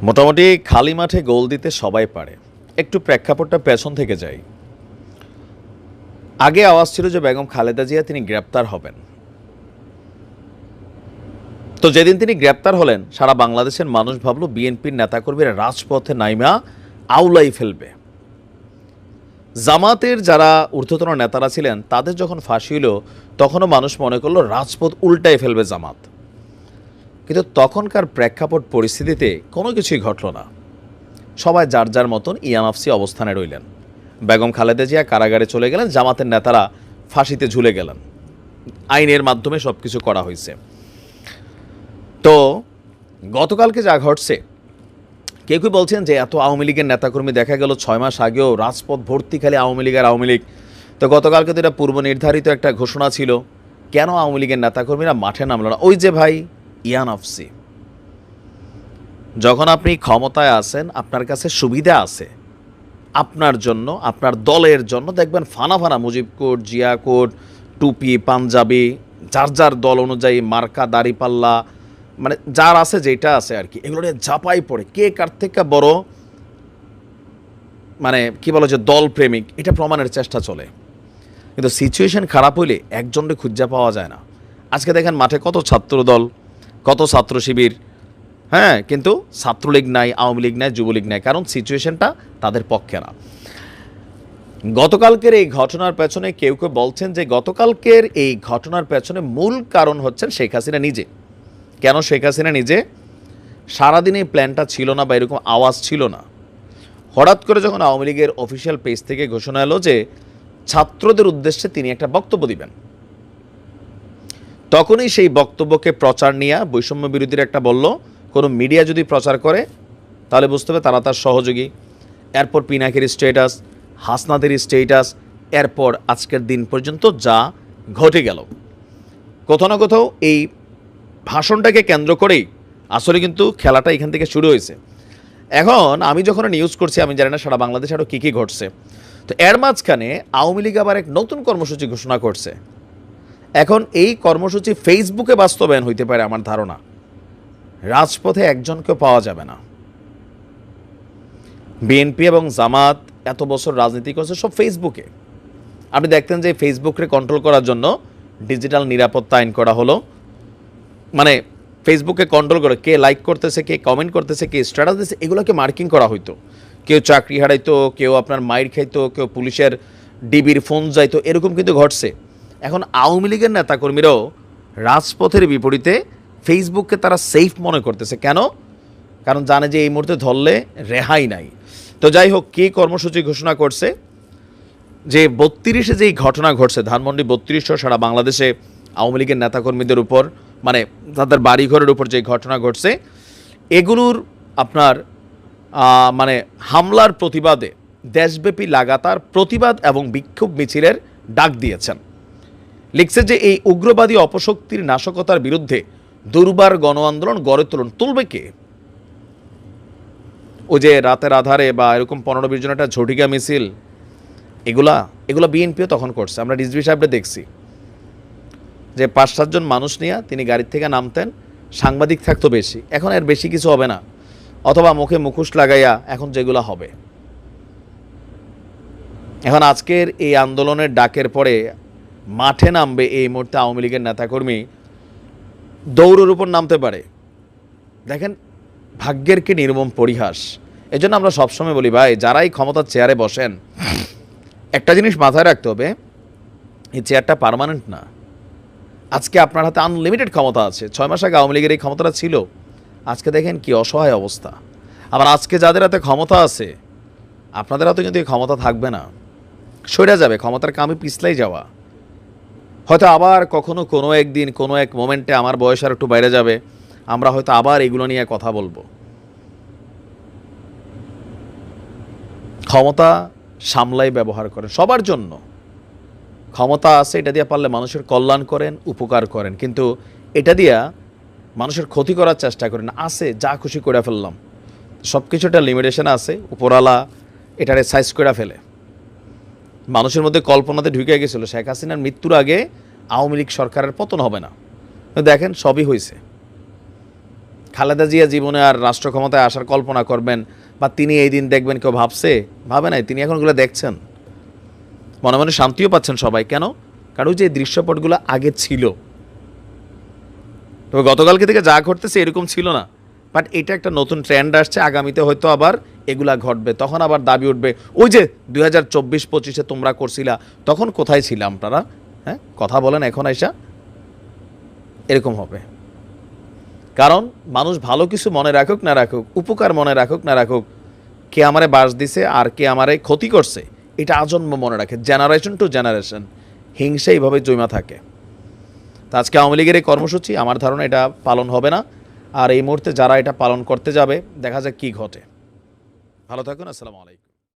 মোটামুটি খালি মাঠে গোল দিতে সবাই পারে। একটু প্রেক্ষাপটটা পেছন থেকে যাই। আগে আওয়াজ ছিল যে বেগম খালেদা জিয়া তিনি গ্রেপ্তার হবেন। তো যেদিন তিনি গ্রেপ্তার হলেন সারা বাংলাদেশের মানুষ ভাবল বিএনপির নেতাকর্মীরা রাজপথে নাইমা আউলাই ফেলবে। জামাতের যারা ঊর্ধ্বতন নেতারা ছিলেন তাদের যখন ফাঁসি হইল তখনও মানুষ মনে করলো রাজপথ উল্টায় ফেলবে জামাত। কিন্তু তখনকার প্রেক্ষাপট পরিস্থিতিতে কোনো কিছুই ঘটল না। সবাই যার যার মতন ইয়ানাফসি অবস্থানে রইলেন। বেগম খালেদা জিয়া কারাগারে চলে গেলেন, জামাতের নেতারা ফাঁসিতে ঝুলে গেলেন। আইনের মাধ্যমে সব কিছু করা হয়েছে। তো গতকালকে যা ঘটছে, কেউ কেউ বলছেন যে এত আওয়ামী লীগের নেতাকর্মী দেখা গেল 6 মাস আগেও রাজপথ ভর্তি খালি আওয়ামী লীগ। তো গতকালকে তো এটা পূর্ব নির্ধারিত একটা ঘোষণা ছিল, কেন আওয়ামী লীগের নেতাকর্মীরা মাঠে নামল না? ওই যে ভাই ইয়ানাফসি, যখন আপনি ক্ষমতায় আছেন আপনার কাছে সুবিধা আছে, আপনার জন্য আপনার দলের জন্য দেখবেন ফানা ফানা মুজিব কোট, জিয়া কোট, টুপি, পাঞ্জাবি, যার যার দল অনুযায়ী মার্কা, দাড়িপাল্লা, মানে যার আছে যেটা আছে আর কি, এগুলো নিয়ে ঝাঁপাই পড়ে কে কার থেকে বড়, মানে কি বলো যে দল প্রেমিক, এটা প্রমাণের চেষ্টা চলে। কিন্তু সিচুয়েশন খারাপ হইলে একজনকে খুঁজে পাওয়া যায় না। আজকে দেখেন মাঠে কত ছাত্র দল, কত ছাত্র শিবির, হ্যাঁ, কিন্তু ছাত্রলীগ নাই, আওয়ামী লীগ নাই, যুবলীগ নাই, কারণ সিচুয়েশনটা তাদের পক্ষে না। গতকালকের এই ঘটনার পেছনে কেউ কেউ বলছেন যে গতকালকের এই ঘটনার পেছনে মূল কারণ হচ্ছেন শেখ হাসিনা নিজে। কেন শেখ হাসিনা নিজে? সারাদিন এই প্ল্যানটা ছিল না বা এরকম আওয়াজ ছিল না। হঠাৎ করে যখন আওয়ামী লীগের অফিসিয়াল পেজ থেকে ঘোষণা এলো যে ছাত্রদের উদ্দেশ্যে তিনি একটা বক্তব্য দিবেন, তখনই সেই বক্তব্যকে প্রচার নিয়ে বৈষম্য বিরোধীর একটা বলল, কোনো মিডিয়া যদি প্রচার করে তাহলে বুঝতে হবে তারা তার সহযোগী। এরপর পিনাকির স্টেটাস, হাসনাদের স্টেটাস, এরপর আজকের দিন পর্যন্ত যা ঘটে গেল, কোথাও না কোথাও এই ভাষণটাকে কেন্দ্র করেই আসলে কিন্তু খেলাটা এখান থেকে শুরু হয়েছে। এখন আমি যখন নিউজ করছি আমি জানি না সারা বাংলাদেশে আরও কী কী ঘটছে। তো এর মাঝখানে আওয়ামী লীগ আবার এক নতুন কর্মসূচি ঘোষণা করছে। এখন এই কর্মসূচি ফেসবুকে বাস্তবায়ন হইতে পারে আমার ধারণা, রাজপথে একজনকেও পাওয়া যাবে না। বিএনপি এবং জামাত এত বছর রাজনীতি করছে সব ফেসবুকে। আপনি দেখতেন যে ফেসবুককে কন্ট্রোল করার জন্য ডিজিটাল নিরাপত্তা আইন করা হলো, মানে ফেসবুকে কন্ট্রোল করে কে লাইক করতেছে, কে কমেন্ট করতেছে, কে স্ট্যাটাস দিচ্ছে, এগুলোকে মার্কিং করা হইতো। কেউ চাকরি হারাইতো, কেউ আপনার মাইর খাইতো, কেউ পুলিশের ডিবির ফোন যাইতো, এরকম কিন্তু ঘটছে। এখন আওয়ামী লীগের নেতাকর্মীরাও রাজপথের বিপরীতে ফেসবুককে তারা সেফ মনে করতেছে। কেন? কারণ জানে যে এই মুহূর্তে ধরলে রেহাই নাই। তো যাই হোক, কী কর্মসূচি ঘোষণা করছে, যে 32-এ যেই ঘটনা ঘটছে, ধানমন্ডি 32 সারা বাংলাদেশে আওয়ামী লীগের নেতাকর্মীদের উপর, মানে তাদের বাড়িঘরের উপর যে ঘটনা ঘটছে, এগুলোর আপনার মানে হামলার প্রতিবাদে দেশব্যাপী লাগাতার প্রতিবাদ এবং বিক্ষোভ মিছিলের ডাক দিয়েছেন। লিখছে যে এই উগ্রবাদী অপশক্তির নাশকতার বিরুদ্ধে দুর্বার গণ আন্দোলন গড়ে তুলবে কে? ওই যে রাতের আধারে বা এরকম 15-20 জন একটা ঝটিকা মিছিল, এগুলা বিএনপিও তখন করছে। আমরা রিজভী সাহেবটা দেখছি যে 5-7 জন মানুষ নিয়ে তিনি গাড়ির থেকে নামতেন, সাংবাদিক থাকতো বেশি, এখন এর বেশি কিছু হবে না, অথবা মুখে মুখোশ লাগাইয়া এখন যেগুলো হবে। এখন আজকের এই আন্দোলনের ডাকের পরে মাঠে নামবে এই মুহূর্তে আওয়ামী লীগের নেতাকর্মী, দৌড়ের উপর নামতে পারে। দেখেন ভাগ্যের কি নির্মম পরিহাস। এজন্য আমরা সবসময় বলি ভাই, যারাই ক্ষমতার চেয়ারে বসেন একটা জিনিস মাথায় রাখতে হবে, এই চেয়ারটা পার্মানেন্ট না। আজকে আপনার হাতে আনলিমিটেড ক্ষমতা আছে, 6 মাস আগে আওয়ামী লীগের এই ক্ষমতাটা ছিল, আজকে দেখেন কি অসহায় অবস্থা। আবার আজকে যাদের হাতে ক্ষমতা আছে আপনাদের হাতে কিন্তু এই ক্ষমতা থাকবে না, সরে যাবে, ক্ষমতার কামে পিছলাই যাওয়া। হয়তো আবার কখনো কোনো একদিন কোনো এক মোমেন্টে আমার বয়স আর একটু বাইরে যাবে, আমরা হয়তো আবার এগুলো নিয়ে কথা বলবো। ক্ষমতা সামলাই ব্যবহার করেন সবার জন্য, ক্ষমতা আছে এটা দিয়ে পারলে মানুষের কল্যাণ করেন, উপকার করেন, কিন্তু এটা দিয়া মানুষের ক্ষতি করার চেষ্টা করেন। আছে যা খুশি করে ফেললাম, সব কিছু একটা লিমিটেশন আছে, উপরওয়ালা এটারে সাইজ করে ফেলে। মানুষের মধ্যে কল্পনাতে ঢুকে গেছিল শেখ হাসিনার মৃত্যুর আগে আওয়ামী লীগ সরকারের পতন হবে না, দেখেন সবই হয়েছে। খালেদা জিয়া জীবনে আর রাষ্ট্র ক্ষমতায় আসার কল্পনা করবেন বা তিনি এই দিন দেখবেন কেউ ভাবে নাই, তিনি এখন ওগুলো দেখছেন, মনে মনে শান্তিও পাচ্ছেন সবাই। কেন? কারণ ওই যে দৃশ্যপটগুলো আগে ছিল, তবে গতকালকে থেকে যা ঘটতেছে এরকম ছিল না, বাট এটা একটা নতুন ট্রেন্ড আসছে, আগামীতে হয়তো আবার এগুলা ঘটবে, তখন আবার দাবি উঠবে ওই যে 2024-25-এ তোমরা করছিলা, তখন কোথায় ছিলাম আপনারা? হ্যাঁ, কথা বলেন এখন আইসা, এরকম হবে। কারণ মানুষ ভালো কিছু মনে রাখুক না রাখুক, উপকার মনে রাখুক না রাখুক, কে আমারে বাস দিছে আর কে আমারে ক্ষতি করছে এটা আজন্ম মনে রাখে, জেনারেশন টু জেনারেশন হিংসা এইভাবে জমা থাকে। তো আজকে আওয়ামী লীগের এই কর্মসূচি আমার ধারণা এটা পালন হবে না, আর এই মুহূর্তে যারা এটা পালন করতে যাবে দেখা যাক কি ঘটে। ভালো থাকুন, আসসালামু আলাইকুম।